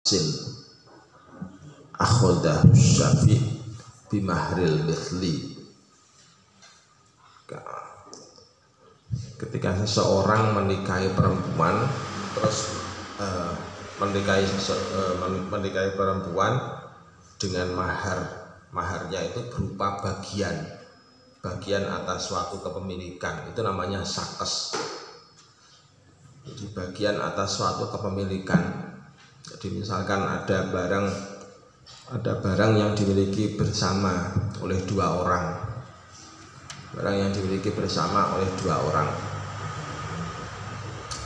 sil akhodahu syafi' bimahril mithli. Ketika seseorang menikahi perempuan, terus menikahi perempuan dengan maharnya itu berupa bagian atas suatu kepemilikan, itu namanya sakes. Jadi bagian atas suatu kepemilikan. Jadi misalkan ada barang yang dimiliki bersama oleh dua orang,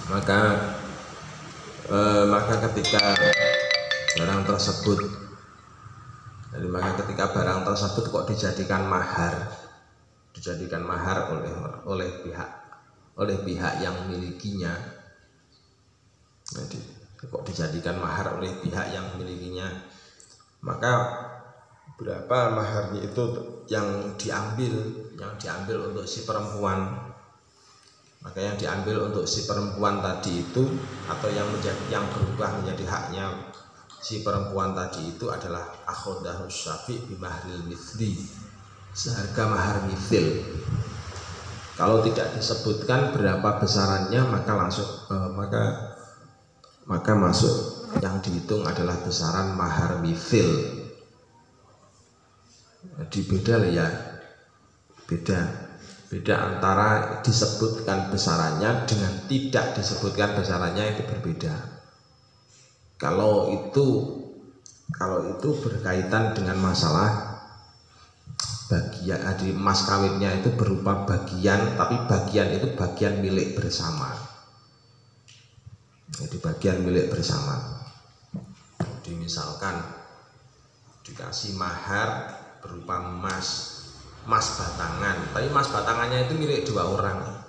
maka ketika barang tersebut kok dijadikan mahar oleh pihak yang memilikinya. Jadi kok dijadikan mahar oleh pihak yang memilikinya, maka berapa maharnya itu yang diambil untuk si perempuan. Maka yang diambil untuk si perempuan tadi itu, atau yang berubah menjadi haknya si perempuan tadi itu adalah akhodahu syafi' bimahril mithli, seharga mahar mithil. Kalau tidak disebutkan berapa besarannya, maka masuk yang dihitung adalah besaran mahar mithil. Jadi beda antara disebutkan besarannya dengan tidak disebutkan besarannya, itu berbeda. Kalau itu berkaitan dengan masalah bagian, di mas kawinnya itu berupa bagian, tapi bagian itu bagian milik bersama. Jadi bagian milik bersama. Jadi misalkan dikasih mahar berupa emas batangan, tapi emas batangannya itu milik dua orang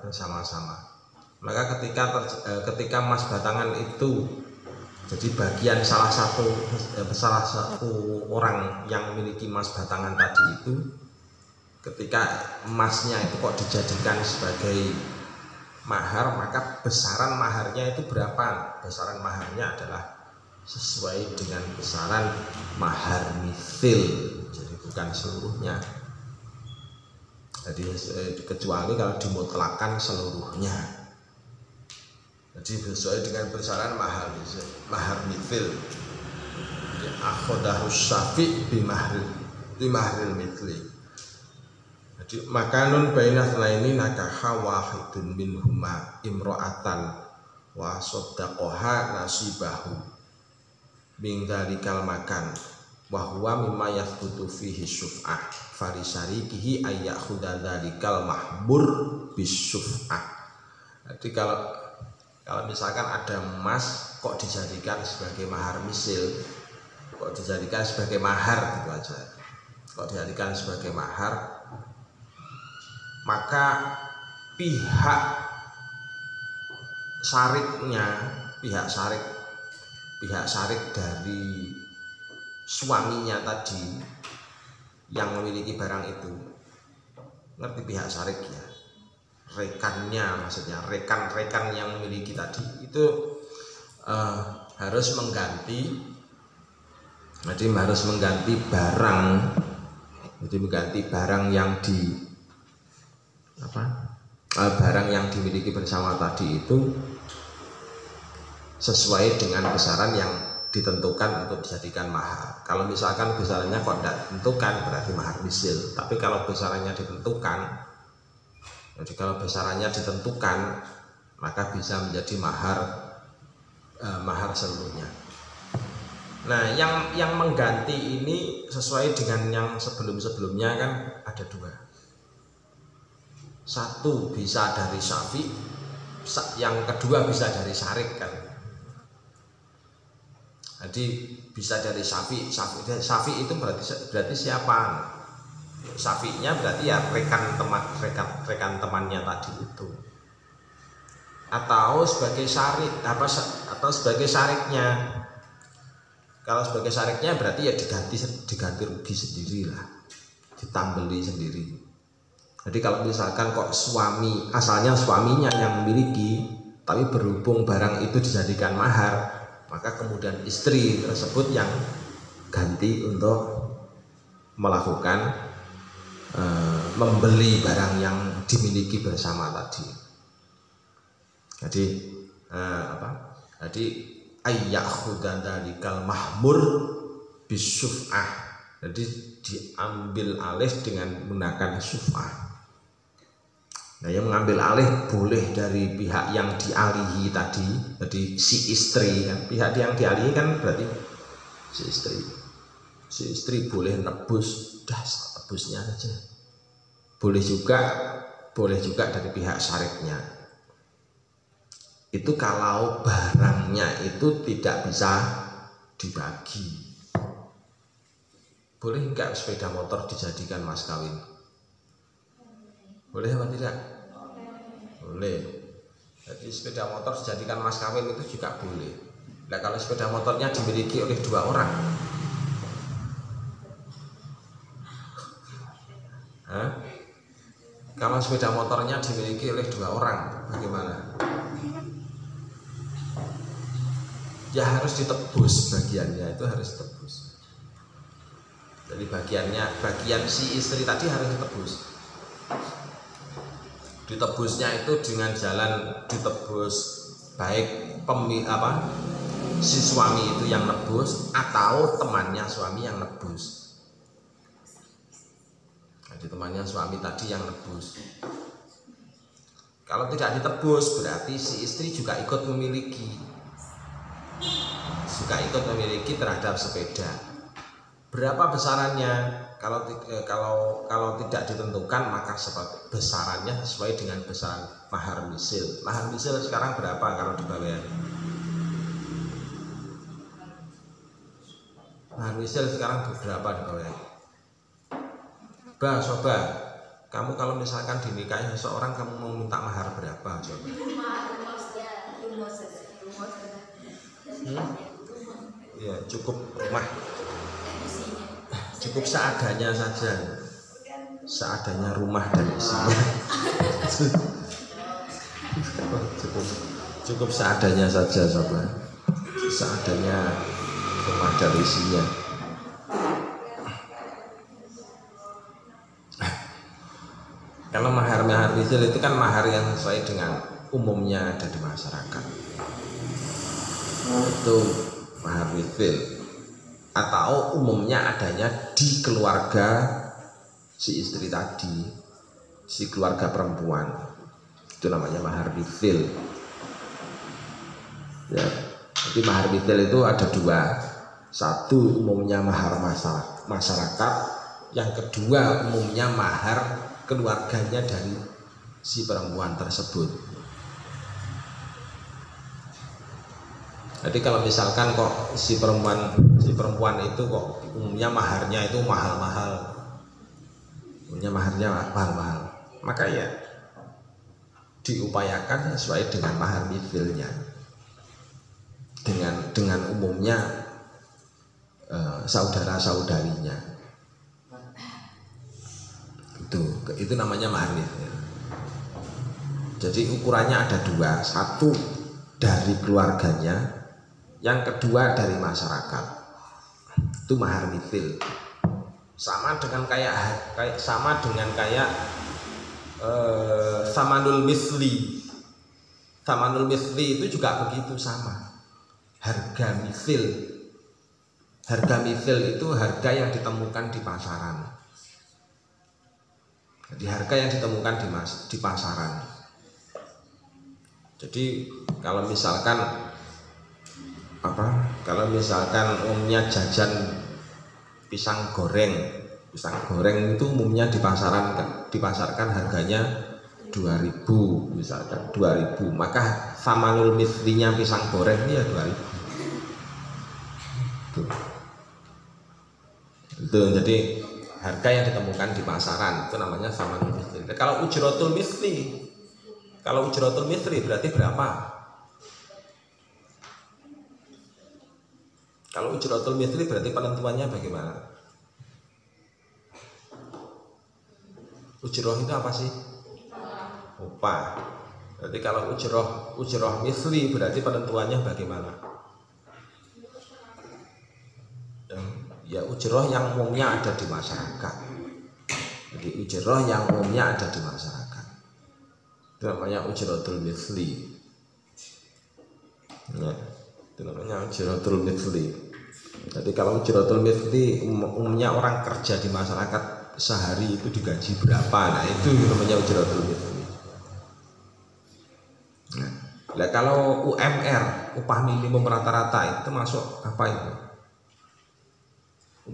bersama-sama. Maka ketika emas batangan itu jadi bagian salah satu orang yang memiliki emas batangan tadi itu, ketika emasnya itu kok dijadikan sebagai mahar, maka besaran maharnya itu berapa? Besaran maharnya adalah sesuai dengan besaran mahar mithil, jadi bukan seluruhnya. Jadi kecuali kalau dimutlakan seluruhnya, jadi sesuai dengan besaran mahar mithil. Akhodahu syafi' bimahril mithli. Jadi makanun bainah laini nakaha wahidun minhuma imro'atan wa soddaqoha nasibahu min dzalikal makan wa huwa mimma yathbutu fihi syuf'ah farisarikihi ayyakhudha dzalikal mahbur bisyuf'ah. Jadi kalau misalkan ada emas kok dijadikan sebagai mahar misil, kok dijadikan sebagai mahar gitu aja, kok dijadikan sebagai mahar, maka pihak syarik dari suaminya tadi yang memiliki barang itu, ngerti pihak syarik ya, rekannya, maksudnya rekan yang memiliki tadi itu harus mengganti barang, jadi mengganti barang yang dimiliki bersama tadi itu sesuai dengan besaran yang ditentukan untuk dijadikan mahar. Kalau misalkan besarannya kok tidak ditentukan, berarti mahar misil. Tapi kalau besarannya ditentukan, maka bisa menjadi mahar seluruhnya. Nah, yang mengganti ini sesuai dengan yang sebelumnya kan ada dua. Satu bisa dari syafi', yang kedua bisa dari syarik kan. Jadi bisa dari syafi' itu berarti siapa? Syafi'nya berarti ya rekan temannya tadi itu, atau sebagai syarik atau sebagai syariknya. Kalau sebagai syariknya berarti ya diganti rugi sendiri lah, ditambeli sendiri. Jadi kalau misalkan kok asalnya suaminya yang memiliki, Tapi berhubung barang itu dijadikan mahar, maka kemudian istri tersebut yang ganti untuk melakukan membeli barang yang dimiliki bersama tadi. Jadi Jadi ayyakhudha dzalikal mahmur bisyuf'ah. Jadi diambil alih dengan menggunakan syuf'ah. Nah, yang mengambil alih boleh dari pihak yang dialihi tadi, jadi si istri kan, pihak yang dialihi kan berarti si istri. Si istri boleh nebus, dah nebusnya aja. Boleh juga dari pihak syariknya. Itu kalau barangnya itu tidak bisa dibagi. Boleh enggak sepeda motor dijadikan mas kawin? Boleh apa tidak? Boleh. Jadi sepeda motor dijadikan mas kawin itu juga boleh. Nah, kalau sepeda motornya dimiliki oleh 2 orang, kalau sepeda motornya dimiliki oleh 2 orang, bagaimana? Ya harus ditebus, bagiannya itu harus ditebus. Jadi bagian si istri tadi harus ditebus. Ditebusnya itu dengan jalan ditebus baik si suami itu yang nebus atau temannya suami yang nebus. Jadi temannya suami tadi yang nebus. Kalau tidak ditebus berarti si istri juga ikut memiliki terhadap sepeda. Berapa besarannya? Kalau tidak ditentukan maka besarannya sesuai dengan besaran mahar misil. Mahar misil sekarang berapa kalau dibayar? Mahar misil sekarang berapa dibayar? Coba kamu kalau misalkan dinikahi seseorang, kamu mau minta mahar berapa coba? Ya cukup rumah, cukup seadanya saja, seadanya rumah dan isinya. cukup seadanya saja coba, seadanya rumah dan isinya. Kalau mahar misil itu kan mahar yang sesuai dengan umumnya ada di masyarakat. Itu mahar misil, atau umumnya adanya di keluarga si istri tadi, si keluarga perempuan. Itu namanya mahar misil. Ya, jadi mahar misil itu ada 2. Satu umumnya mahar masyarakat, yang kedua umumnya mahar keluarganya dari si perempuan tersebut. Jadi kalau misalkan kok si perempuan itu kok umumnya maharnya itu mahal-mahal, maka ya diupayakan sesuai dengan mahar misilnya, dengan umumnya saudara-saudarinya. Itu namanya mahar misil. Jadi ukurannya ada 2, satu dari keluarganya, yang kedua dari masyarakat. Itu mahar misil. Sama dengan kayak samanul misli. Samanul misli itu juga begitu, sama. Harga misil. Harga misil itu harga yang ditemukan di pasaran. Jadi harga yang ditemukan di pasaran. Jadi kalau misalkan umumnya jajan pisang goreng itu umumnya dipasarkan harganya 2.000 misalkan 2.000, maka samanul mislinya pisang goreng ini ya 2.000. Itu jadi harga yang ditemukan di pasaran itu namanya samanul misli. Kalau ujratul misli berarti berapa? Kalau ujratul misli berarti penentuannya bagaimana? Ujroh itu apa sih? Upah. Berarti kalau ujroh ujroh misli berarti penentuannya bagaimana? Ya ujroh yang umumnya ada di masyarakat. Jadi ujroh yang umumnya ada di masyarakat itu namanya ujrotul misli. Nah, itu namanya ujrotul misli. Jadi kalau ujrotul misli umumnya orang kerja di masyarakat sehari itu digaji berapa, nah itu namanya ujrotul misli. Nah, kalau UMR, upah minimum rata-rata itu masuk apa itu?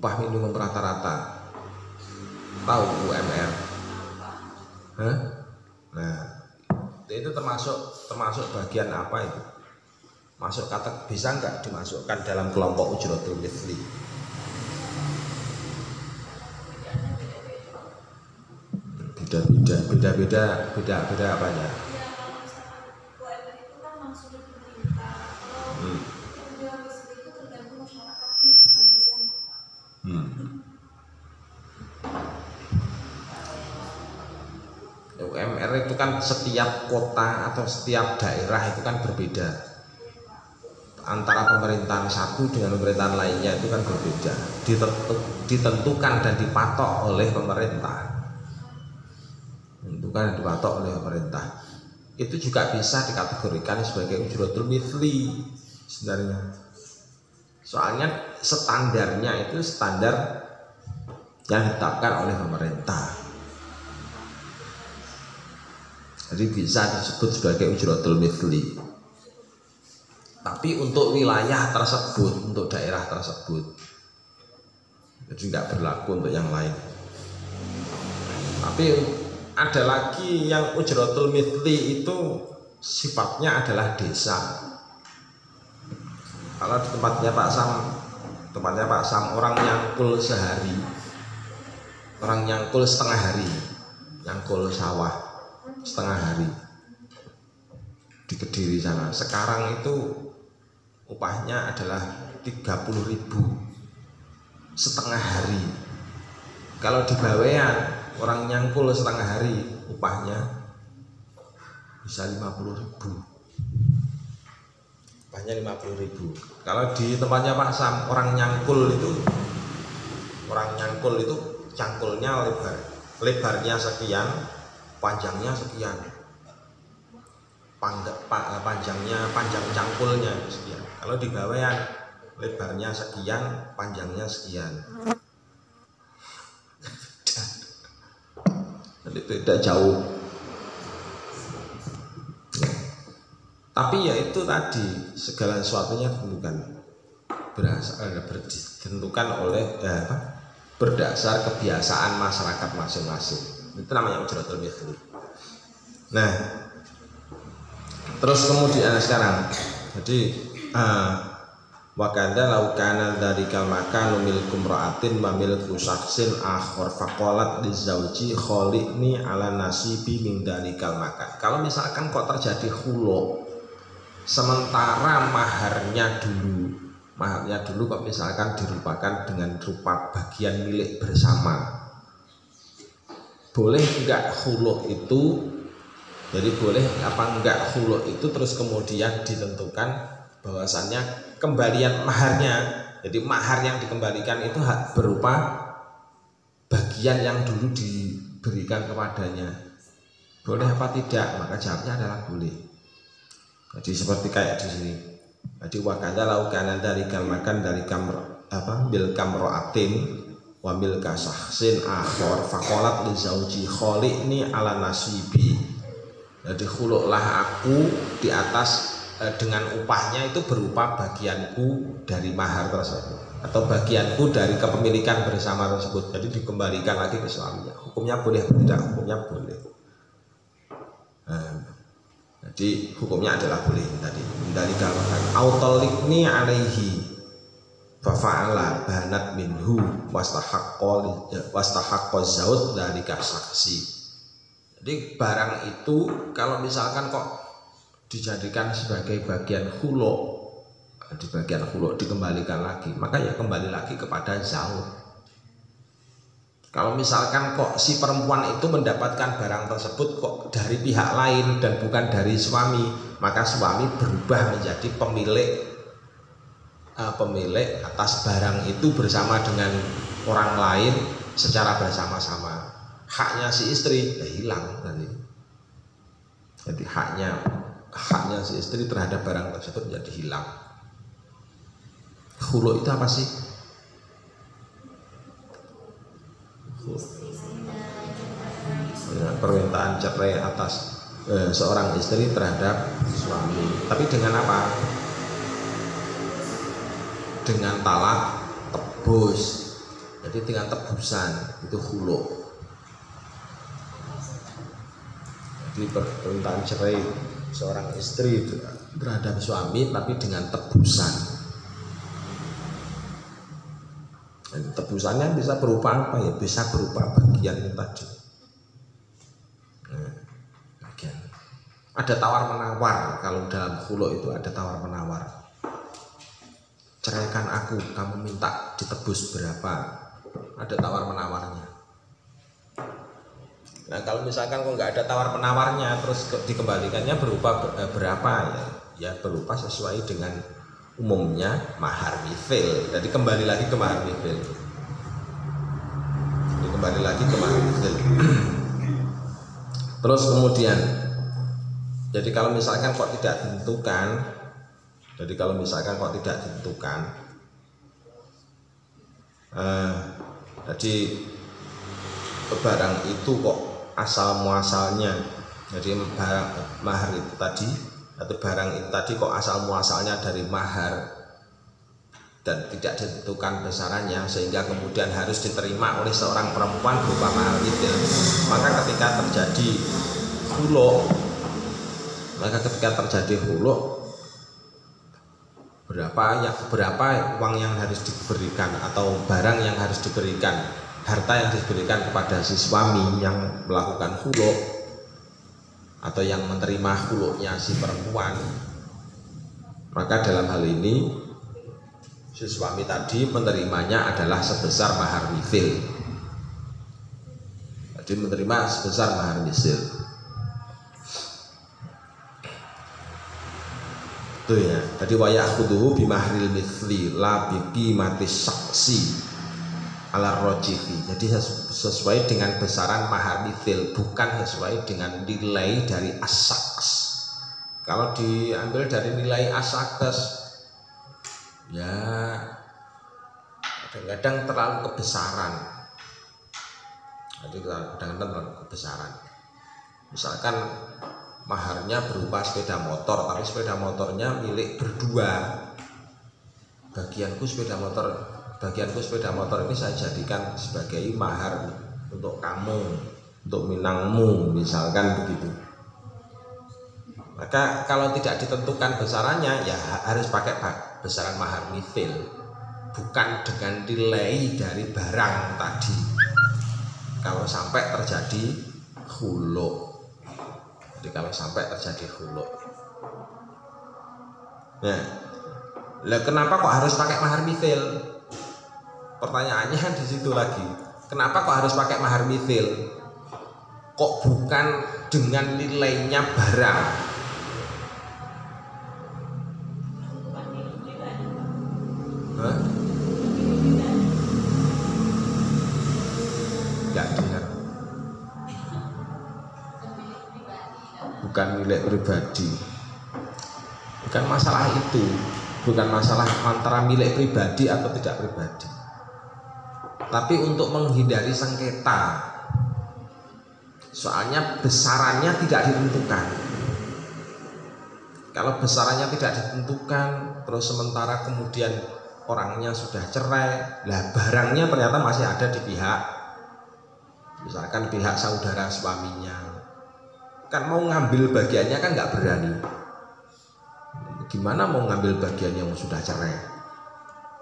Upah minimum rata-rata, tahu UMR? Hah? Nah, itu termasuk bagian apa itu? Masuk kata, bisa nggak dimasukkan dalam kelompok ujrotul misli? Beda apanya? UMR itu kan setiap kota atau setiap daerah itu kan berbeda, antara pemerintahan satu dengan pemerintahan lainnya itu kan berbeda, ditentukan dan dipatok oleh pemerintah. Itu juga bisa dikategorikan sebagai ujrotul misli sebenarnya. Soalnya standarnya itu standar yang ditetapkan oleh pemerintah. Jadi bisa disebut sebagai ujrotul misli. Tapi untuk wilayah tersebut, untuk daerah tersebut, jadi nggak berlaku untuk yang lain. Tapi ada lagi yang ujrotul misli itu sifatnya adalah desa. Kalau di tempatnya Pak Sam orang nyangkul sehari, orang nyangkul setengah hari, nyangkul sawah setengah hari di Kediri sana. Sekarang itu upahnya adalah 30.000 setengah hari. Kalau di Bawean orang nyangkul setengah hari upahnya bisa 50.000. Upahnya 50.000. Kalau di tempatnya Pak Sam orang nyangkul itu cangkulnya lebarnya sekian, panjangnya sekian. Panjang cangkulnya sekian. Kalau di Bawean lebarnya sekian, panjangnya sekian. Jadi beda jauh. Tapi ya itu tadi, segala sesuatunya ditentukan oleh berdasar kebiasaan masyarakat masing-masing. Itu namanya ujrotul misli. Nah, terus kemudian sekarang, jadi wakanda laukana dari kalmakan milkum ra'atin wa milku syaksin akhor faqalat lizauji kholiqni ala nasibi min dari kalmakan. Kalau misalkan kok terjadi khulu, sementara maharnya dulu kok misalkan dirupakan dengan rupa bagian milik bersama, boleh enggak khulu itu? Jadi boleh apa enggak khulu itu terus kemudian ditentukan bahwasannya kembalian maharnya, jadi mahar yang dikembalikan itu berupa bagian yang dulu diberikan kepadanya, boleh apa tidak? Maka jawabnya adalah boleh. Jadi seperti kayak di sini. Jadi wakanda laukana dari kalmakan dari bil kamroatin wa bil kasahsin akhor fakolat li zauji kholiqni ala nasibi. Jadi khuluklah aku di atas dengan upahnya itu berupa bagianku dari mahar tersebut atau bagianku dari kepemilikan bersama tersebut, jadi dikembalikan lagi ke suaminya. Hukumnya boleh atau tidak? Hukumnya boleh. Jadi hukumnya adalah boleh tadi. Dari kalmakan autolikni alaihi fa'ala banat minhu wastahaqqa zaud dari saksi. Jadi barang itu kalau misalkan kok dijadikan sebagai bagian khulu, di bagian khulu dikembalikan lagi, maka ya kembali lagi kepada zaud. Kalau misalkan kok si perempuan itu mendapatkan barang tersebut kok dari pihak lain dan bukan dari suami, maka suami berubah menjadi pemilik atas barang itu bersama dengan orang lain secara bersama-sama. Haknya si istri ya hilang nanti. Jadi haknya si istri terhadap barang tersebut jadi hilang. Khulu itu apa sih? Permintaan cerai atas seorang istri terhadap suami. Tapi dengan apa? Dengan talak tebus. Jadi dengan tebusan itu khulu. Jadi permintaan cerai seorang istri terhadap suami tapi dengan tebusan. Dan tebusannya bisa berupa apa ya? Bisa berupa bagian yang tadi. Bagian. Ada tawar menawar. Kalau dalam khulu itu ada tawar menawar. Ceraikan aku, kamu minta ditebus berapa? Ada tawar menawarnya. Nah kalau misalkan kok nggak ada tawar penawarnya, terus dikembalikannya berupa berapa ya? Ya berupa sesuai dengan umumnya mahar mithil. Jadi kembali lagi ke mahar mithil. Terus kemudian, jadi kalau misalkan kok tidak ditentukan, jadi barang itu kok asal muasalnya, jadi mahar itu tadi atau barang itu tadi kok asal muasalnya dari mahar dan tidak ditentukan besarannya sehingga kemudian harus diterima oleh seorang perempuan berupa mahar itu, maka ketika terjadi khulu, berapa uang yang harus diberikan atau barang yang harus diberikan, harta yang diberikan kepada si suami yang melakukan khulu atau yang menerima khulunya si perempuan, maka dalam hal ini si suami tadi menerimanya adalah sebesar mahar mithil. Jadi menerima sebesar mahar mithil. Itu ya. Tadi wa ya'khudhu bi mahril mithli la bi qimati saksi ala rojihi. Jadi sesuai dengan besaran mahar mithil, bukan sesuai dengan nilai dari as-saks. Kalau diambil dari nilai as-saks ya kadang-kadang terlalu kebesaran. Jadi kadang-kadang terlalu kebesaran. Misalkan maharnya berupa sepeda motor, tapi sepeda motornya milik berdua. Bagianku sepeda motor ini saya jadikan sebagai mahar untuk kamu, untuk minangmu, misalkan begitu. Maka kalau tidak ditentukan besarannya ya harus pakai besaran mahar mithil, bukan dengan nilai dari barang tadi. Kalau sampai terjadi khulu. Jadi kalau sampai terjadi khulu. Nah, kenapa kok harus pakai mahar mithil? Pertanyaannya di situ lagi. Kenapa kok harus pakai mahar mithil? Kok bukan dengan nilainya barang? Hah? Enggak dengar. Bukan milik pribadi. Bukan masalah itu. Bukan masalah antara milik pribadi atau tidak pribadi. Tapi untuk menghindari sengketa, soalnya besarannya tidak ditentukan. Kalau besarannya tidak ditentukan, terus sementara kemudian orangnya sudah cerai, lah barangnya ternyata masih ada di pihak, misalkan pihak saudara suaminya, kan mau ngambil bagiannya kan nggak berani. Gimana mau ngambil bagian yang sudah cerai?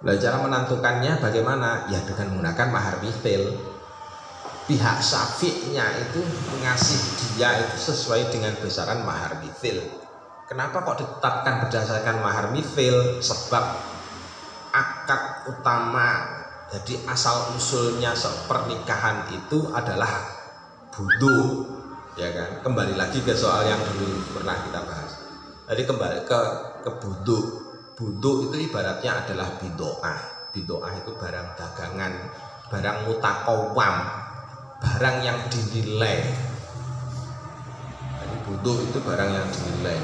Nah, cara menentukannya bagaimana? Ya dengan menggunakan mahar mithil. Pihak syafi'nya itu mengasih dia itu sesuai dengan besaran mahar mithil. Kenapa kok ditetapkan berdasarkan mahar mithil? Sebab akad utama Jadi asal usulnya pernikahan itu adalah budu, ya kan? Kembali lagi ke soal yang dulu pernah kita bahas. Jadi kembali ke budu. Budu itu ibaratnya adalah bidoah. Bidoah itu barang dagangan, barang mutakawam, barang yang dinilai. Jadi budu itu barang yang dinilai.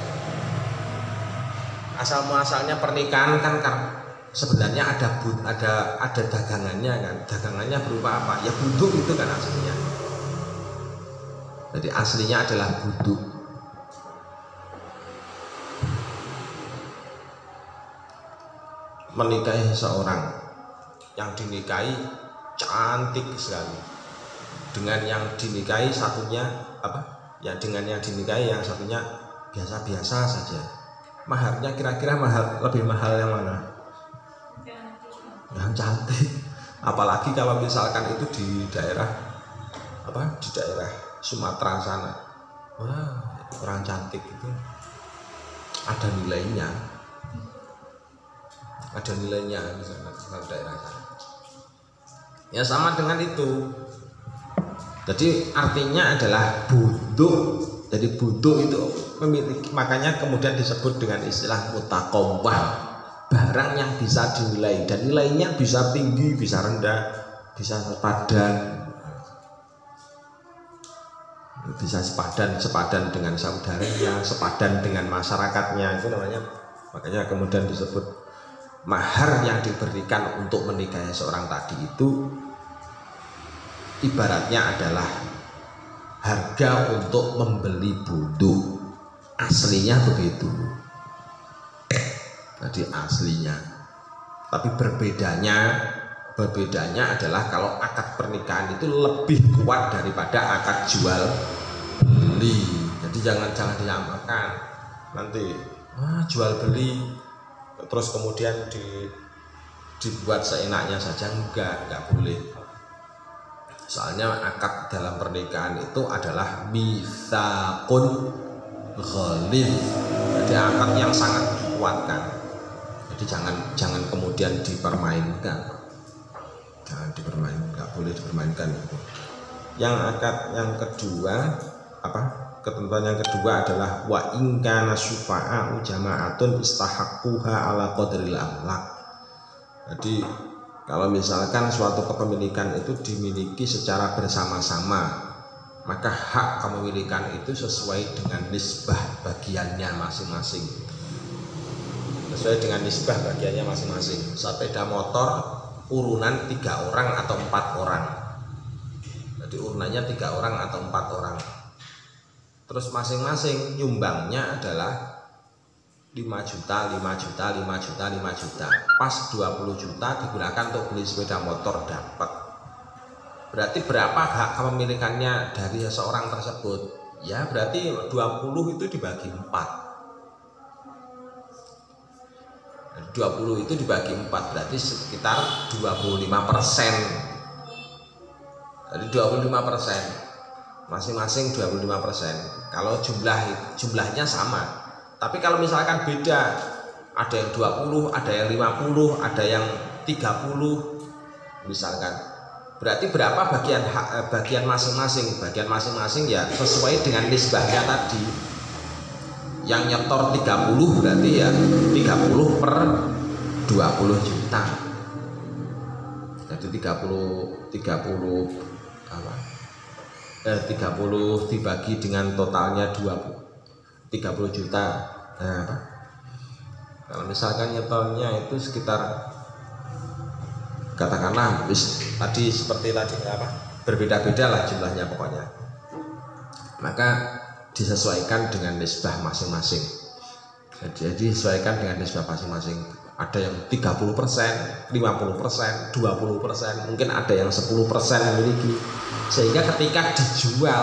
Asal muasalnya pernikahan kan sebenarnya ada dagangannya kan. Dagangannya berupa apa? Ya buduk itu kan aslinya. Jadi aslinya adalah buduk. Menikahi seorang, yang dinikahi cantik sekali. Dengan yang dinikahi satunya apa? Ya dengan yang dinikahi yang satunya biasa-biasa saja. Maharnya kira-kira lebih mahal yang mana? Yang cantik. Apalagi kalau misalkan itu di daerah apa? Di daerah Sumatera sana. Wah, orang cantik itu ada nilainya. Ada nilainya di sana, di daerah sana. Ya sama dengan itu. Jadi artinya adalah buduk. Jadi buduk itu memiliki, makanya kemudian disebut dengan istilah mutakawwam, barang yang bisa dinilai, dan nilainya bisa tinggi, bisa rendah, bisa sepadan, sepadan dengan saudaranya, sepadan dengan masyarakatnya, itu namanya. Makanya kemudian disebut mahar yang diberikan untuk menikahi seorang tadi itu ibaratnya adalah harga untuk membeli buduk. Aslinya begitu. Jadi aslinya. Tapi berbedanya adalah kalau akad pernikahan itu lebih kuat daripada akad jual beli. Jadi jangan disamakan. Nanti jual beli terus kemudian dibuat seenaknya saja, enggak boleh. Soalnya akad dalam pernikahan itu adalah mitsaqun ghalidh. Jadi akad yang sangat dikuatkan. Jadi jangan kemudian dipermainkan. Jangan dipermainkan, enggak boleh dipermainkan itu. Yang akad yang kedua apa? Ketentuan yang kedua adalah wa in kana syufa'a'u jama'atun istahaqquha ala qadril amlak. Jadi kalau misalkan suatu kepemilikan itu dimiliki secara bersama-sama, maka hak kepemilikan itu sesuai dengan nisbah bagiannya masing-masing. Sesuai dengan nisbah bagiannya masing-masing. Sepeda motor urunan 3 orang atau 4 orang. Jadi urunannya 3 orang atau 4 orang. Terus masing-masing nyumbangnya adalah 5 juta, 5 juta, 5 juta, 5 juta. Pas 20 juta digunakan untuk beli sepeda motor dapat. Berarti berapa hak kepemilikannya dari seseorang tersebut? Ya berarti 20 itu dibagi 4. 20 itu dibagi 4 berarti sekitar 25%. Jadi 25%. Masing-masing 25%. Kalau jumlahnya sama. Tapi kalau misalkan beda, ada yang 20, ada yang 50, ada yang 30 misalkan. Berarti berapa bagian masing-masing? Bagian masing-masing ya sesuai dengan nisbahnya tadi. Yang nyetor 30 berarti ya 30 per 20 juta. Jadi 30 apa? 30 dibagi dengan totalnya 30 juta. Nah, apa? Kalau misalkan nyetornya itu sekitar katakanlah tadi seperti tadi apa? Berbeda-beda lah jumlahnya pokoknya. Maka disesuaikan dengan nisbah masing-masing. Jadi disesuaikan dengan nisbah masing-masing. Ada yang 30%, 50%, 20%, mungkin ada yang 10% memiliki. Sehingga ketika dijual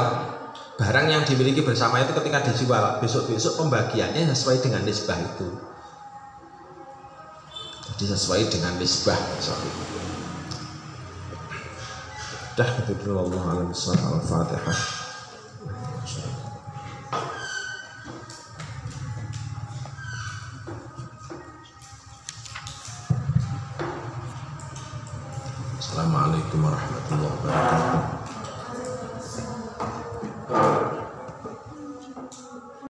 barang yang dimiliki bersama itu, ketika dijual besok-besok pembagiannya sesuai dengan nisbah itu. Jadi sesuai dengan nisbah misalnya. Dah itu dulu, wallahu a'lam bishawab. Al-Fatihah. Assalamualaikum warahmatullahi wabarakatuh.